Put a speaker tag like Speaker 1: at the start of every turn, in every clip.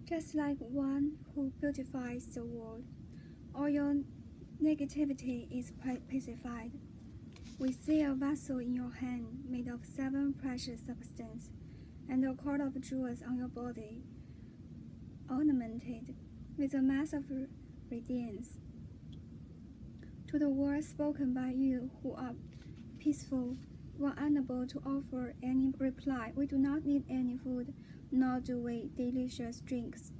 Speaker 1: just like one who beautifies the world. All your negativity is pacified. We see a vessel in your hand made of 7 precious substances, and a cord of jewels on your body, ornamented with a mass of radiance. To the words spoken by you who are peaceful, who are unable to offer any reply, we do not need any food, nor do we need delicious drinks.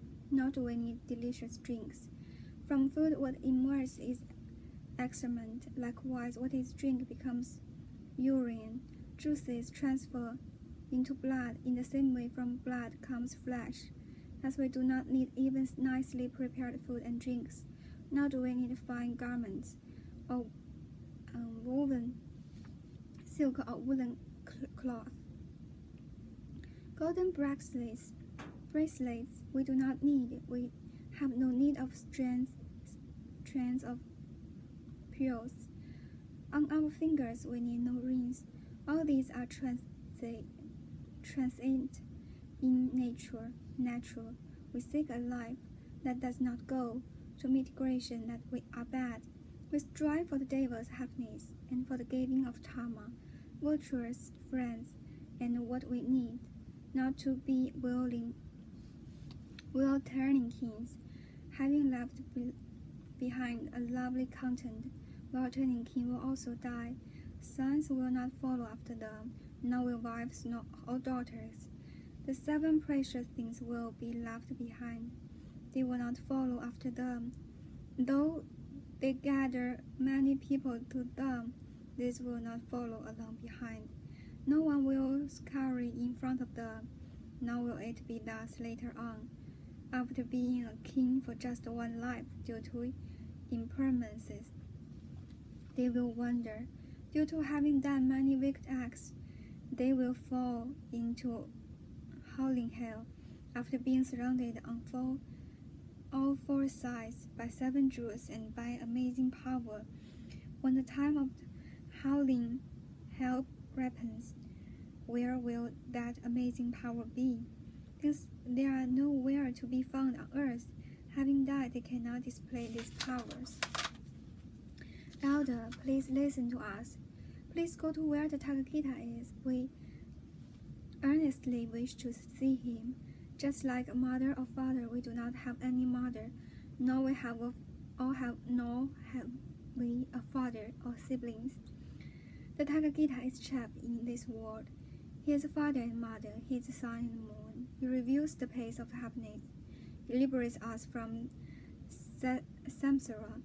Speaker 1: From food what emerges is excrement. Likewise, what is drink becomes urine. Juices transfer into blood. In the same way, from blood comes flesh. As we do not need even nicely prepared food and drinks, nor do we need fine garments, or woven silk or woolen cloth. Golden bracelets we do not need. We have no need of strands of pearls. On our fingers we need no rings. All these are transient in nature, natural. We seek a life that does not go to mitigation that we are bad. We strive for the devil's happiness and for the giving of dharma, virtuous friends, and what we need, not to be will-turning kings, having left behind a lovely content. Will-turning king will also die. Sons will not follow after them, nor will wives or daughters. The 7 precious things will be left behind. They will not follow after them. Though they gather many people to them, these will not follow along behind. No one will scurry in front of them, nor will it be thus later on. After being a king for just one life due to impermanences, they will wander. Due to having done many wicked acts, they will fall into howling hell. After being surrounded on all 4 sides by 7 jewels and by amazing power, when the time of howling hell ripens, where will that amazing power be? Since they are nowhere to be found on earth, having died, they cannot display these powers. Elder, please listen to us. Please go to where the Tathagata is. We earnestly wish to see him. Just like a mother or father, we do not have any mother, nor have we a father or siblings. The Tathagata is trapped in this world. He is a father and mother. He is the sun and the moon. He reveals the pace of happiness. He liberates us from samsara,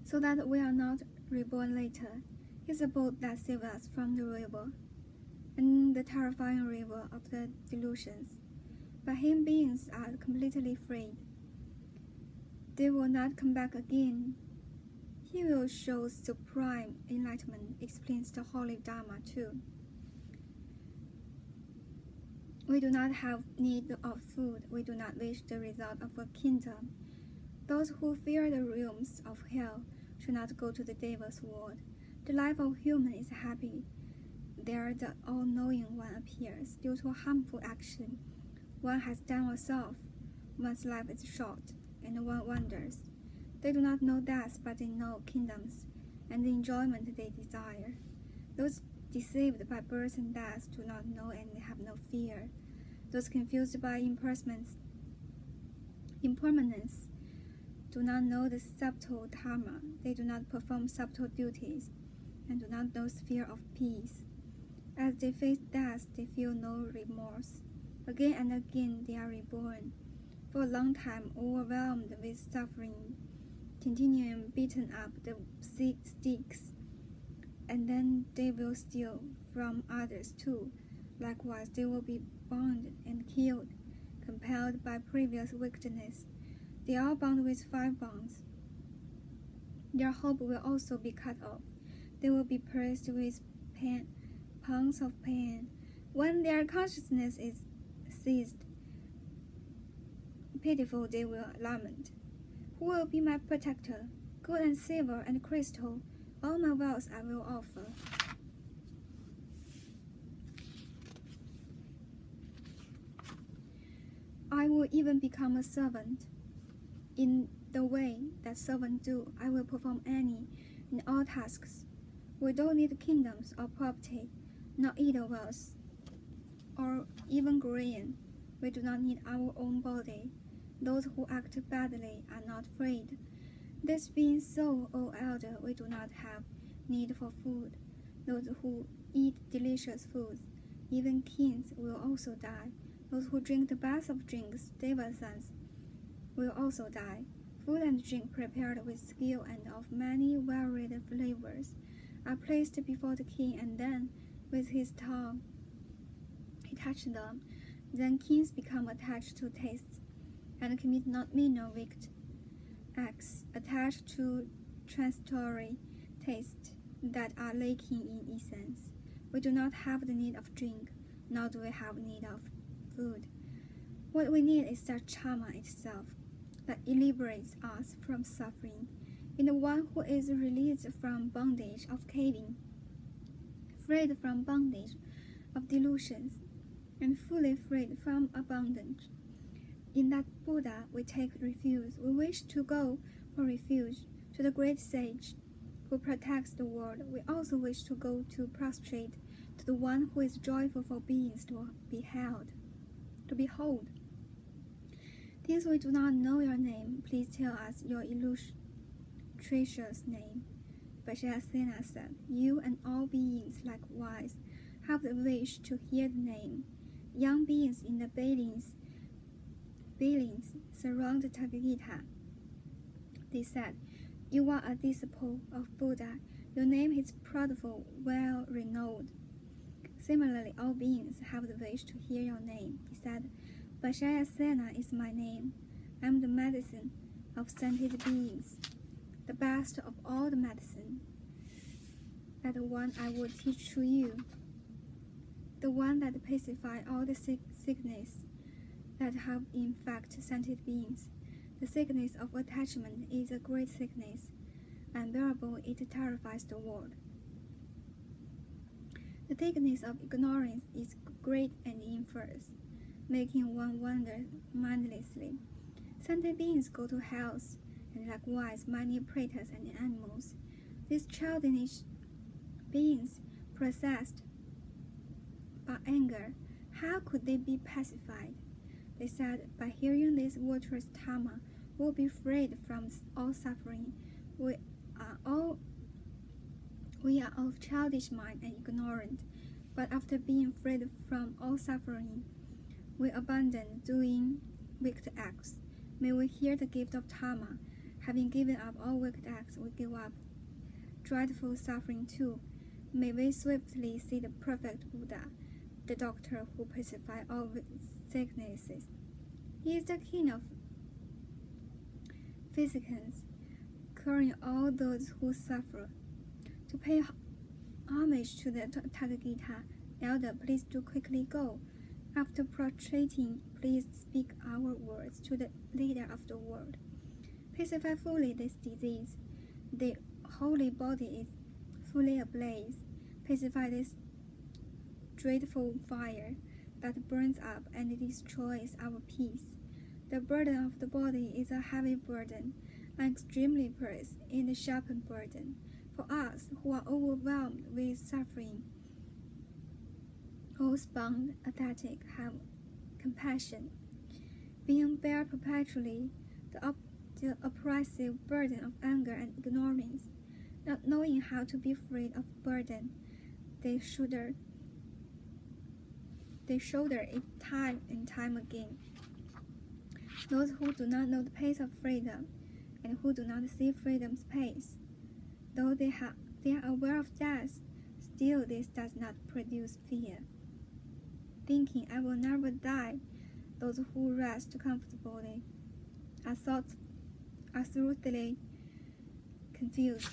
Speaker 1: so that we are not reborn later. He is a boat that saves us from the river, and the terrifying river of the delusions. By him beings are completely freed. They will not come back again. He will show supreme enlightenment, explains the holy Dharma too. We do not have need of food. We do not wish the result of a kingdom. Those who fear the realms of hell should not go to the devil's world. The life of human is happy. There the all-knowing one appears. Due to harmful action, one has done oneself. One's life is short, and one wanders. They do not know death, but they know kingdoms, and the enjoyment they desire. Those deceived by birth and death do not know and have no fear. Those confused by impermanence do not know the subtle dharma. They do not perform subtle duties, and do not know sphere of peace. As they face death, they feel no remorse. Again and again they are reborn, for a long time overwhelmed with suffering, continuing beaten up the sticks, and then they will steal from others too. Likewise, they will be bound and killed, compelled by previous wickedness. They are bound with 5 bonds. Their hope will also be cut off. They will be pressed with pangs of pain. When their consciousness is seized, pitiful they will lament. Who will be my protector? Gold and silver and crystal, all my wealth I will offer. I will even become a servant. In the way that servants do, I will perform any and all tasks. We don't need kingdoms or property, not either wealth or even grain. We do not need our own body. Those who act badly are not afraid. This being so, O elder, we do not have need for food. Those who eat delicious foods, even kings, will also die. Those who drink the best of drinks, Devasans, will also die. Food and drink prepared with skill and of many varied flavors are placed before the king, and then, with his tongue, he touched them. Then kings become attached to tastes and commit not minor wicked acts attached to transitory tastes that are lacking in essence. We do not have the need of drink, nor do we have need of food. What we need is that Dharma itself that liberates us from suffering. In the one who is released from bondage of craving, freed from bondage of delusions, and fully freed from abundance. In that Buddha we take refuge. We wish to go for refuge to the great sage who protects the world. We also wish to go to prostrate to the one who is joyful for beings to behold. Since we do not know your name, please tell us your illustrious name. Vajrayana said, you and all beings likewise have the wish to hear the name. Young beings in the billions surround the Tathagata. They said, you are a disciple of Buddha. Your name is proudful, well renowned. Similarly, all beings have the wish to hear your name. He said, Vajrayana is my name. I am the medicine of sentient beings, the best of all the medicine. That one I will teach to you, the one that pacifies all the sickness that have in fact sentient beings. The sickness of attachment is a great sickness. Unbearable, it terrifies the world. The thickness of ignorance is great and infers, making one wander mindlessly. Sentient beings go to hell, and likewise many predators and animals. These childish beings possessed by anger, how could they be pacified? They said, by hearing this virtuous Dharma, we will be freed from all suffering. We are of childish mind and ignorant, but after being freed from all suffering, we abandon doing wicked acts. May we hear the gift of Dharma. Having given up all wicked acts, we give up dreadful suffering too. May we swiftly see the perfect Buddha, the doctor who pacifies all sicknesses. He is the king of physicians, curing all those who suffer. To pay homage to the Tathagata, elder, please do quickly go. After prostrating, please speak our words to the leader of the world. Pacify fully this disease. The holy body is fully ablaze. Pacify this dreadful fire that burns up and destroys our peace. The burden of the body is a heavy burden, an extremely pressed and a sharpened burden. For us who are overwhelmed with suffering, all bound, apathetic, have compassion. Being bear perpetually the oppressive burden of anger and ignorance, not knowing how to be freed of burden, they shoulder it time and time again. Those who do not know the pace of freedom, and who do not see freedom's pace, though they are aware of death, still this does not produce fear. Thinking, I will never die, those who rest comfortably are thoroughly confused.